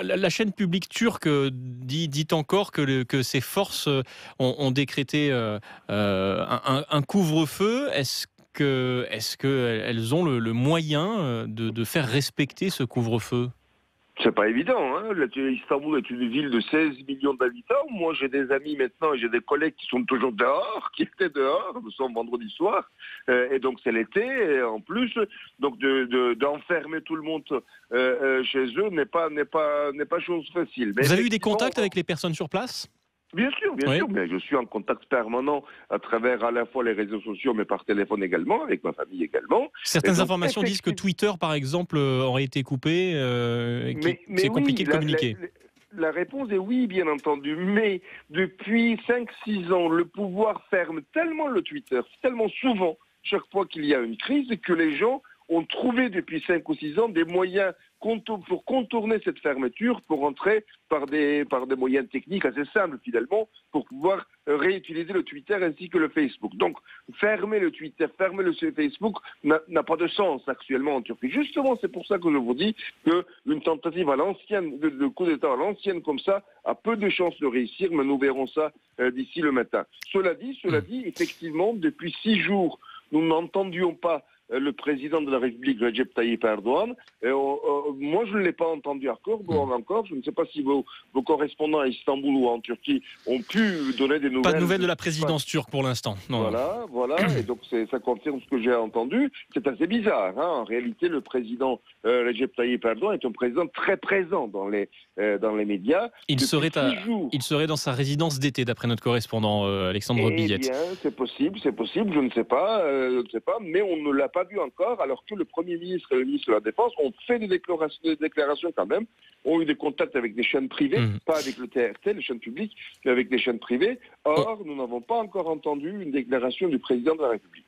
la chaîne publique turque dit encore que ses forces ont décrété un couvre-feu. Est-ce qu'elles ont le moyen de faire respecter ce couvre-feu ? C'est pas évident, hein. Istanbul est une ville de 16 millions d'habitants. Moi, j'ai des amis maintenant et j'ai des collègues qui sont toujours dehors, qui étaient dehors. Nous sommes vendredi soir. Et donc, c'est l'été. Et en plus, donc, d'enfermer tout le monde chez eux n'est pas chose facile. Mais vous avez eu des contacts avec les personnes sur place ? Bien sûr, mais je suis en contact permanent à travers à la fois les réseaux sociaux, mais par téléphone également, avec ma famille également. Certaines informations disent que Twitter, par exemple, aurait été coupé, c'est compliqué de communiquer. La réponse est oui, bien entendu, mais depuis 5-6 ans, le pouvoir ferme tellement le Twitter, tellement souvent, chaque fois qu'il y a une crise, que les gens ont trouvé depuis 5 ou 6 ans des moyens pour contourner cette fermeture, pour entrer par des moyens techniques assez simples finalement, pour pouvoir réutiliser le Twitter ainsi que le Facebook. Donc, fermer le Twitter, fermer le Facebook n'a pas de sens actuellement en Turquie. Justement, c'est pour ça que je vous dis qu'une tentative à l'ancienne, de coup d'État à l'ancienne comme ça, a peu de chances de réussir, mais nous verrons ça d'ici le matin. Cela dit, effectivement, depuis 6 jours, nous n'entendions pas le président de la République, Recep Tayyip Erdogan. Moi, je ne l'ai pas entendu encore. Je ne sais pas si vos correspondants à Istanbul ou en Turquie ont pu donner des nouvelles. Pas de nouvelles de la présidence turque pour l'instant. Non. Voilà. Et donc, ça confirme ce que j'ai entendu. C'est assez bizarre, hein. En réalité, le président Recep Tayyip Erdogan est un président très présent dans les médias. Il serait dans sa résidence d'été, d'après notre correspondant Alexandre Billette. Eh bien, c'est possible. Je ne sais pas, mais on ne l'a pas vu encore, alors que le Premier ministre et le ministre de la Défense ont fait des déclarations quand même, ont eu des contacts avec des chaînes privées, pas avec le TRT, les chaînes publiques, mais avec des chaînes privées. Or, nous n'avons pas encore entendu une déclaration du président de la République.